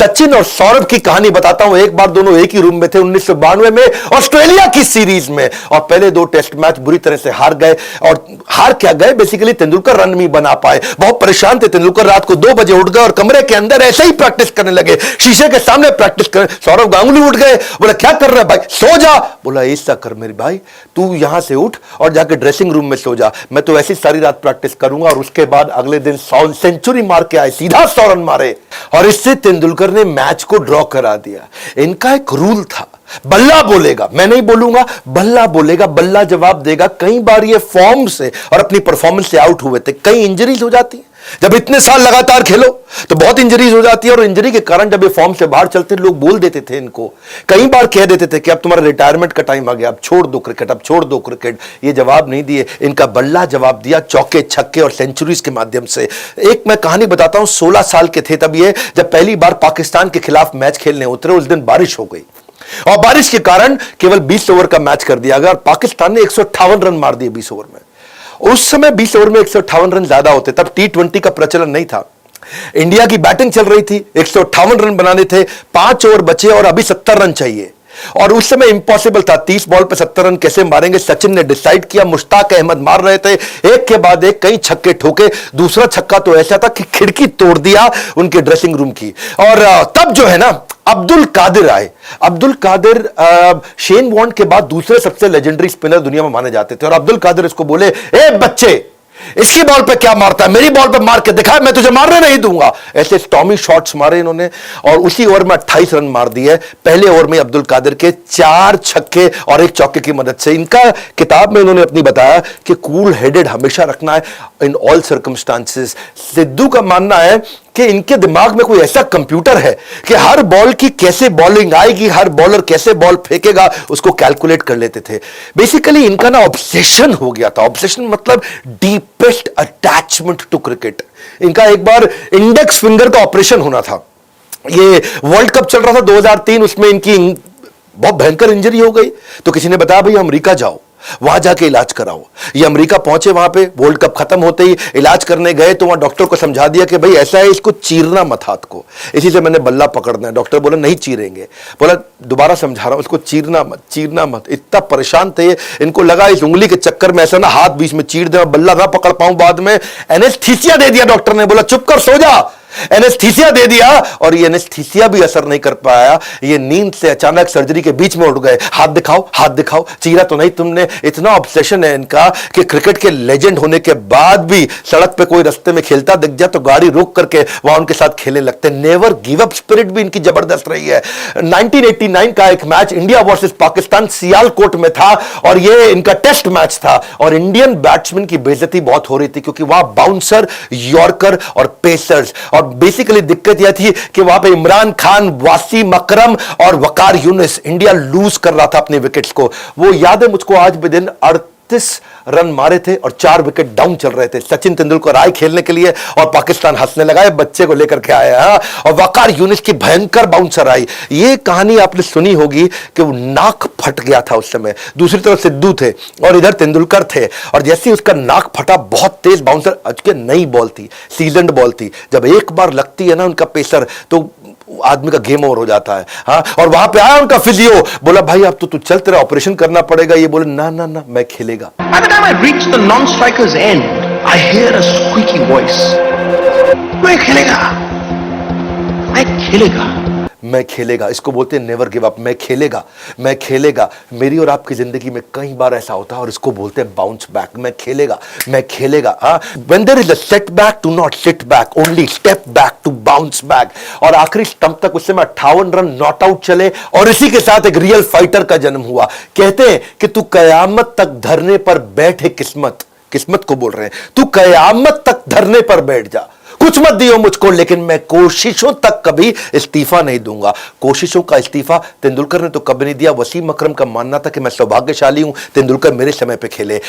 सचिन और सौरभ की कहानी बताता हूं। एक बार दोनों एक ही रूम में थे 1992 में ऑस्ट्रेलिया की सीरीज में, और पहले दो टेस्ट मैच बुरी तरह से हार गए। और हार क्या गए, बेसिकली तेंदुलकर रन नहीं बना पाए, बहुत परेशान थे तेंदुलकर। रात को 2 बजे उठ गए और कमरे के अंदर ऐसे ही प्रैक्टिस करने लगे, शीशे के सामने प्रैक्टिस कर। सौरभ गांगुली उठ गए, बोला क्या कर रहा है भाई, सो जा। बोला ऐसा कर मेरे भाई, तू यहां से उठ और जाके ड्रेसिंग रूम में सो जा, मैं तो ऐसी सारी रात प्रैक्टिस करूंगा। और उसके बाद अगले दिन 100 सेंचुरी मार के आए, सीधा 100 रन मारे, और इससे तेंदुलकर ने मैच को ड्रॉ करा दिया। इनका एक रूल था, बल्ला बोलेगा, मैं नहीं बोलूंगा, बल्ला बोलेगा, बल्ला जवाब देगा। कई बार ये फॉर्म से और अपनी परफॉर्मेंस से आउट हुए थे, कई इंजरीज हो जाती है। जब इतने साल लगातार खेलो तो बहुत इंजरीज हो जाती है, और इंजरी के कारण जब ये फॉर्म से बाहर चलते, लोग बोल देते थे इनको, कई बार कह देते थे कि अब तुम्हारा रिटायरमेंट का टाइम आ गया, अब छोड़ दो क्रिकेट, अब छोड़ दो क्रिकेट। ये जवाब नहीं दिए, इनका बल्ला जवाब दिया, चौके छक्के और सेंचुरीज के माध्यम से। एक मैं कहानी बताता हूं, 16 साल के थे तब ये, जब पहली बार पाकिस्तान के खिलाफ मैच खेलने उतरे। उस दिन बारिश हो गई और बारिश के कारण केवल 20 ओवर का मैच कर दिया गया, और पाकिस्तान ने 158 रन मार दिए 20 ओवर में। उस समय 20 ओवर में 158 रन ज्यादा होते, तब T20 का प्रचलन नहीं था। इंडिया की बैटिंग चल रही थी, 158 रन बनाने थे, 5 ओवर बचे और अभी 70 रन चाहिए, और उस समय इंपॉसिबल था। 30 बॉल पे 70 रन कैसे मारेंगे, सचिन ने डिसाइड किया। मुश्ताक अहमद मार रहे थे, एक के बाद एक कई छक्के ठोके। दूसरा छक्का तो ऐसा था कि खिड़की तोड़ दिया उनके ड्रेसिंग रूम की। और तब जो है ना, अब्दुल कादिर आए। अब्दुल कादिर शेन वॉर्न के बाद दूसरे सबसे लेजेंडरी स्पिनर दुनिया में माने जाते थे, और अब्दुल कादिर इसको बोले, ए बच्चे, इसकी बॉल पे क्या मारता है, मेरी बॉल पे मार के दिखा, मैं तुझे मारने नहीं दूंगा। ऐसे स्टॉमी शॉट्स मारे इन्होंने, और उसी ओवर में 28 रन मार दिए। पहले ओवर में अब्दुल कादिर के 4 छक्के और 1 चौके की मदद से। इनका किताब में इन्होंने अपनी बताया कि कूल हेडेड हमेशा रखना है इन ऑल सर्कमस्टांसेस। सिद्धू का मानना है कि इनके दिमाग में कोई ऐसा कंप्यूटर है कि हर बॉल की कैसे बॉलिंग आएगी, हर बॉलर कैसे बॉल फेंकेगा, उसको कैलकुलेट कर लेते थे। बेसिकली इनका ना ऑब्सेशन हो गया था। ऑब्सेशन मतलब डीपेस्ट अटैचमेंट टू क्रिकेट। इनका एक बार इंडेक्स फिंगर का ऑपरेशन होना था। ये वर्ल्ड कप चल रहा था 2003, उसमें इनकी बहुत भयंकर इंजरी हो गई, तो किसी ने बताया भाई अमेरिका जाओ, वहां जाके इलाज कराओ। ये अमेरिका पहुंचे, वहां पे वर्ल्ड कप खत्म होते ही इलाज करने गए, तो वहां डॉक्टर को समझा दिया कि भाई ऐसा है, इसको चीरना मत हाथ को, इसी से मैंने बल्ला पकड़ना है। डॉक्टर बोला नहीं चीरेंगे। बोला दोबारा समझा रहा हूं, इसको चीरना मत, चीरना मत। इतना परेशान थे, इनको लगा इस उंगली के चक्कर में ऐसा ना हाथ बीच में चीर दे, बल्ला ना पकड़ पाऊं बाद में। एनेस्थीसिया दे दिया डॉक्टर ने, बोला चुप कर, सो जा। एनेस्थीसिया दे दिया, और ये एनेस्थीसिया भी असर नहीं कर पाया। ये नींद से अचानक सर्जरी के बीच में उठ गए। हाथ दिखाओ, हाथ दिखाओ, चीरा तो नहीं तुमने। इतना ऑब्सेशन है इनका कि क्रिकेट के लेजेंड होने के बाद भी सड़क पे कोई रास्ते में खेलता दिख जाए तो गाड़ी रोक करके वहां उनके साथ खेलने लगते। नेवर गिव अप स्पिरिट भी इनकी जबरदस्त रही है। 1989 का एक match India versus Pakistan Sialkot में था, और ये इनका टेस्ट मैच था, और इंडियन बैट्समैन की बेइज्जती बहुत हो रही थी, क्योंकि वहां बाउंसर, यॉर्कर और पेसर्स, और बेसिकली दिक्कत यह थी कि वहां पे इमरान खान, वासीम अकरम और वकार यूनिस, इंडिया लूज कर रहा था अपने विकेट्स को। वो याद है मुझको आज भी दिन, 38 रन मारे थे और 4 विकेट डाउन चल रहे थे। सचिन तेंदुलकर आए खेलने के लिए और पाकिस्तान हंसने लगा, बच्चे को लेकर के आया, और वकार यूनिस की भयंकर बाउंसर आई। ये कहानी आपने सुनी होगी कि वो नाक फट गया था उस समय। दूसरी तरफ सिद्धू थे और इधर तेंदुलकर थे, और जैसे ही उसका नाक फटा, बहुत तेज बाउंसर, अचके नई बॉल थी, सीजन्ड बॉल थी, जब एक बार लगती है ना उनका पेसर, तो आदमी का गेम ओवर हो जाता है। हाँ, और वहां पे आया उनका फिजियो, बोला भाई अब तो तू चल, तेरा ऑपरेशन करना पड़ेगा। ये बोले ना ना ना, मैं खेलेगा। By the time I reach the non-striker's end, I hear a squeaky voice. मैं खेलेगा, मैं खेलेगा, मैं खेलेगा। इसको बोलते हैं नेवर गिव अप। मैं खेलेगा, मैं खेलेगा। मेरी और आपकी जिंदगी में कई बार ऐसा होता है, और इसको बोलते हैं बाउंस बैक। मैं खेलेगा, मैं खेलेगा। When there is a setback, do not sit back, only step back to bounce back। और आखिरी स्टंप तक उस समय 58 रन नॉट आउट चले, और इसी के साथ एक रियल फाइटर का जन्म हुआ। कहते हैं कि तू कयामत तक धरने पर बैठे, किस्मत, किस्मत को बोल रहे हैं, तू कयामत तक धरने पर बैठ जा, कुछ मत दियो मुझको, लेकिन मैं कोशिशों तक कभी इस्तीफा नहीं दूंगा। कोशिशों का इस्तीफा तेंदुलकर ने तो कभी नहीं दिया। वसीम अकरम का मानना था कि मैं सौभाग्यशाली हूं, तेंदुलकर मेरे समय पे खेले।